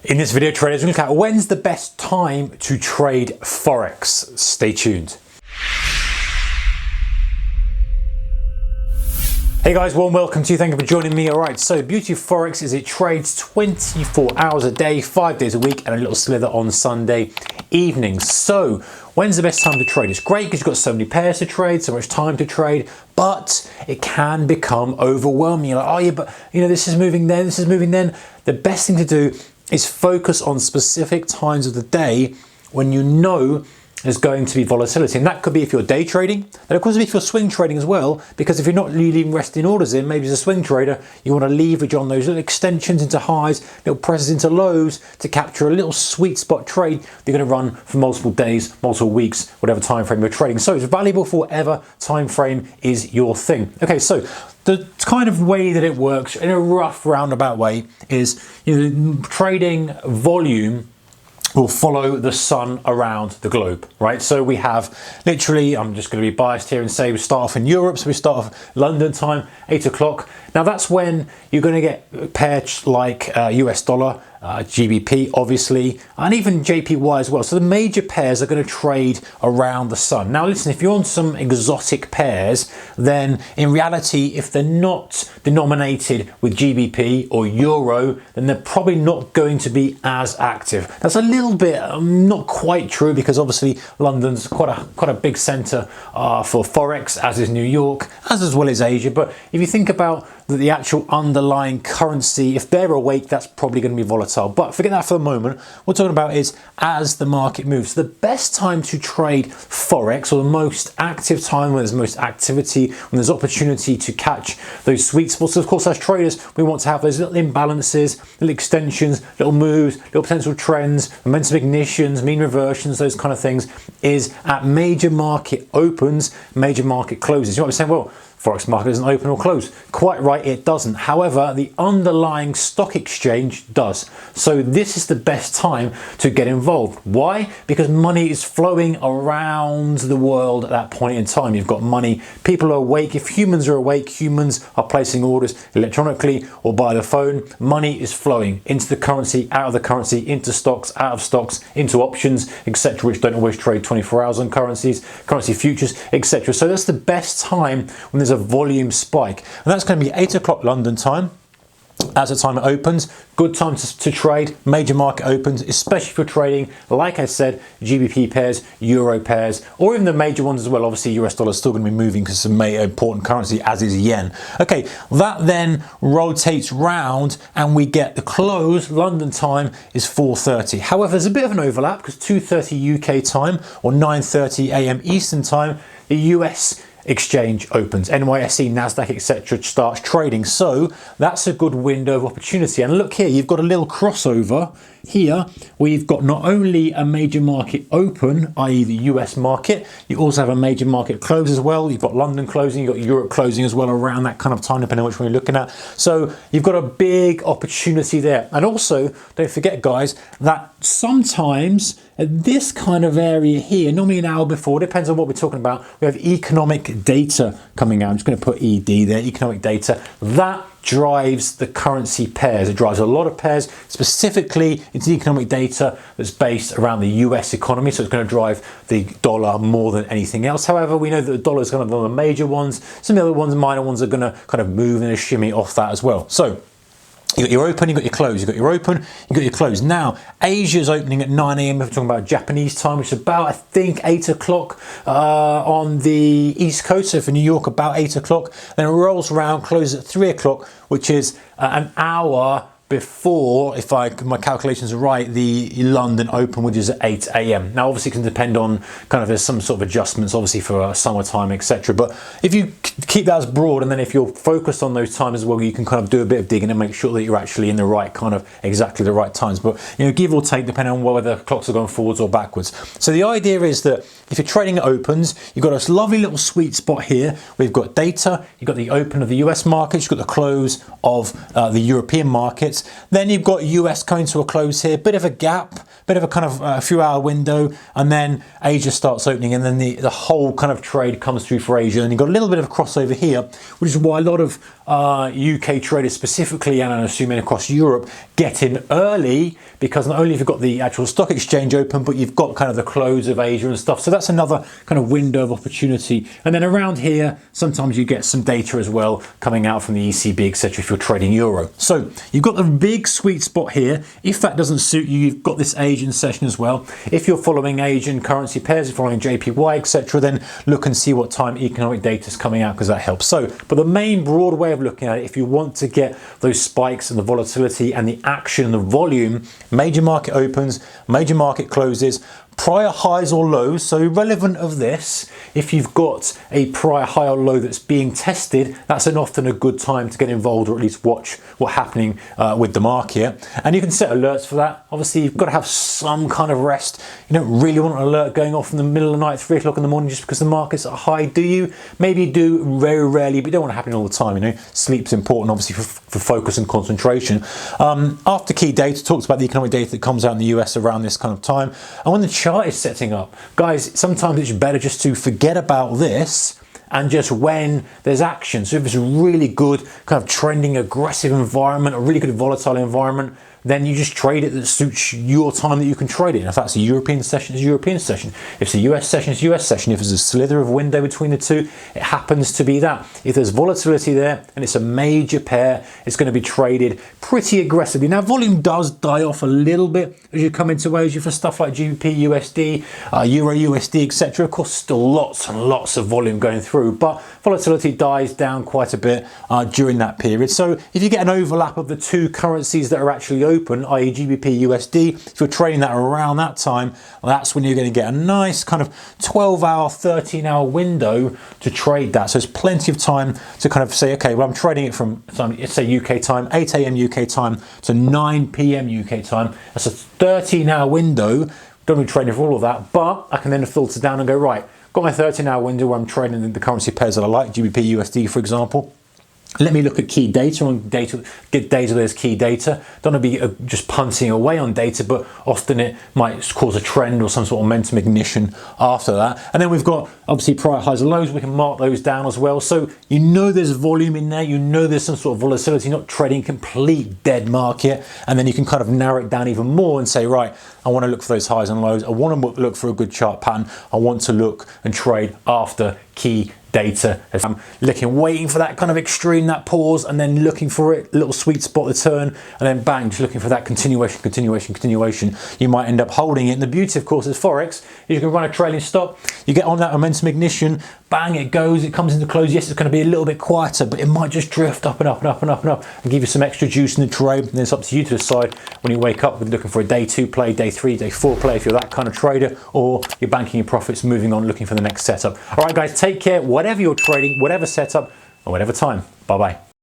In this video, traders, we're going to look at when's the best time to trade Forex. Stay tuned. Hey guys, warm welcome to you. Thank you for joining me. All right, so beauty of Forex is it trades 24 hours a day, 5 days a week, and a little slither on Sunday evenings. So when's the best time to trade? It's great because you've got so many pairs to trade, so much time to trade, but it can become overwhelming. You're like, oh yeah, but you know, this is moving then, this is moving then. The best thing to do is focus on specific times of the day when you know there's going to be volatility. And that could be if you're day trading, and of course if you're swing trading as well, because if you're not leaving resting orders in, maybe as a swing trader, you want to leverage on those little extensions into highs, little presses into lows to capture a little sweet spot trade you're going to run for multiple days, multiple weeks, whatever time frame you're trading. So it's valuable for whatever time frame is your thing. Okay, so the kind of way that it works in a rough roundabout way is, you know, trading volume will follow the sun around the globe, right? So we have literally, I'm just going to be biased here and say we start off in Europe, so we start off London time, 8 o'clock. Now that's when you're going to get pairs like US dollar, GBP obviously, and even JPY as well. So the major pairs are going to trade around the sun. Now listen, if you're on some exotic pairs, then in reality, if they're not denominated with GBP or Euro, then they're probably not going to be as active. That's a little bit not quite true, because obviously London's quite a big centre for Forex, as is New York, as well as Asia. But if you think about the actual underlying currency, if they're awake, that's probably going to be volatile. But forget that for the moment. What we're talking about is as the market moves. The best time to trade Forex, or the most active time when there's most activity, when there's opportunity to catch those sweet spots. Of course, as traders, we want to have those little imbalances, little extensions, little moves, little potential trends, momentum ignitions, mean reversions, those kind of things, is at major market opens, major market closes. You might be saying, well, Forex market doesn't open or close. Quite right, it doesn't. However, the underlying stock exchange does. So this is the best time to get involved. Why? Because money is flowing around the world at that point in time. You've got money, people are awake. If humans are awake, humans are placing orders electronically or by the phone. Money is flowing into the currency, out of the currency, into stocks, out of stocks, into options, etc., which don't always trade 24 hours on currencies, currency futures, etc. So that's the best time when there's a volume spike, and that's going to be 8 o'clock London time. As the time it opens, good time to trade. Major market opens, especially for trading, like I said, GBP pairs, Euro pairs, or even the major ones as well. Obviously, US dollar is still going to be moving because it's an important currency, as is yen. Okay, that then rotates round, and we get the close. London time is 4:30. However, there's a bit of an overlap because 2:30 UK time or 9:30 AM Eastern time, the US exchange opens, NYSE, Nasdaq, etc. starts trading. So that's a good window of opportunity. And look here, you've got a little crossover here where you've got not only a major market open, i.e. the US market, you also have a major market close as well. You've got London closing, you've got Europe closing as well around that kind of time, depending on which one you're looking at. So you've got a big opportunity there. And also, don't forget guys, that sometimes at this kind of area here, normally an hour before, depends on what we're talking about, we have economic data coming out. I'm just going to put ED there, economic data. That drives the currency pairs. It drives a lot of pairs. Specifically, it's economic data that's based around the US economy, so it's going to drive the dollar more than anything else. However, we know that the dollar is kind of one of the major ones. Some of the other ones, minor ones, are going to kind of move and shimmy off that as well. So you got your open, you got your close, you got your open, you got your close. Now, Asia's opening at 9 AM if we're talking about Japanese time, which is about, I think, 8 o'clock on the East Coast. So for New York, about 8 o'clock. Then it rolls around, closes at 3 o'clock, which is an hour before, if my calculations are right, the London Open, which is at 8 AM. Now, obviously, it can depend on kind of, there's some sort of adjustments, obviously, for summertime, etc. But if you keep that as broad, and then if you're focused on those times as well, you can kind of do a bit of digging and make sure that you're actually in the right kind of exactly the right times. But you know, give or take, depending on whether the clocks are going forwards or backwards. So the idea is that if you're trading at opens, you've got this lovely little sweet spot here. We've got data, you've got the open of the US markets, you've got the close of the European markets. Then you've got US coming to a close here, bit of a gap bit of a kind of a few hour window, and then Asia starts opening, and then the whole kind of trade comes through for Asia. And you've got a little bit of a crossover here, which is why a lot of UK traders specifically, and I'm assuming across Europe, get in early, because not only have you got the actual stock exchange open, but you've got kind of the close of Asia and stuff. So that's another kind of window of opportunity. And then around here, sometimes you get some data as well coming out from the ECB, etc. if you're trading euro. So you've got the big sweet spot here. If that doesn't suit you, you've got this Asian session as well. If you're following Asian currency pairs, you're following JPY, etc., then look and see what time economic data is coming out, because that helps. So, but the main broad way of looking at it, if you want to get those spikes and the volatility and the action and the volume, major market opens, major market closes, prior highs or lows. So irrelevant of this, if you've got a prior high or low that's being tested, that's often a good time to get involved, or at least watch what's happening with the market. And you can set alerts for that. Obviously, you've got to have some kind of rest. You don't really want an alert going off in the middle of the night, 3 o'clock in the morning, just because the market's are high, do you? Maybe you do very rarely, but you don't want it happening all the time. You know, sleep's important, obviously, for focus and concentration. After key data, talks about the economic data that comes out in the US around this kind of time. And when the chart is setting up, guys, sometimes it's better just to forget about this and just when there's action. So if it's a really good kind of trending aggressive environment, a really good volatile environment, then you just trade it that suits your time that you can trade it. And if that's a European session, it's a European session. If it's a US session, it's a US session. If there's a slither of window between the two, it happens to be that. If there's volatility there and it's a major pair, it's going to be traded pretty aggressively. Now, volume does die off a little bit as you come into Asia for stuff like GBP, USD, Euro USD, etc. Of course, still lots and lots of volume going through, but volatility dies down quite a bit during that period. So if you get an overlap of the two currencies that are actually open, i.e. GBP, USD, if you're trading that around that time, that's when you're going to get a nice kind of 12-hour, 13-hour window to trade that. So there's plenty of time to kind of say, okay, well, I'm trading it from, let's say UK time, 8 a.m. UK time to 9 p.m. UK time. That's a 13-hour window. Don't be trading for all of that, but I can then filter down and go, right, got my 13-hour window where I'm trading the currency pairs that I like, GBP, USD, for example. Let me look at key data on data, get data where there's key data. Don't want to be just punting away on data, but often it might cause a trend or some sort of momentum ignition after that. And then we've got obviously prior highs and lows. We can mark those down as well. So you know there's volume in there. You know there's some sort of volatility, not trading complete dead market. And then you can kind of narrow it down even more and say, right, I want to look for those highs and lows. I want to look for a good chart pattern. I want to look and trade after key data. As I'm looking, waiting for that kind of extreme, that pause, and then looking for it, little sweet spot, the turn, and then bang, just looking for that continuation. You might end up holding it. And the beauty, of course, is Forex, is you can run a trailing stop, you get on that momentum ignition, bang, it goes, it comes into close. Yes, it's going to be a little bit quieter, but it might just drift up and up and up and up and up and give you some extra juice in the trade. And then it's up to you to decide when you wake up, with looking for a day 2 play, day 3, day 4 play, if you're that kind of trader, or you're banking your profits, moving on, looking for the next setup. All right, guys, take care. Whatever you're trading, whatever setup, or whatever time. Bye-bye.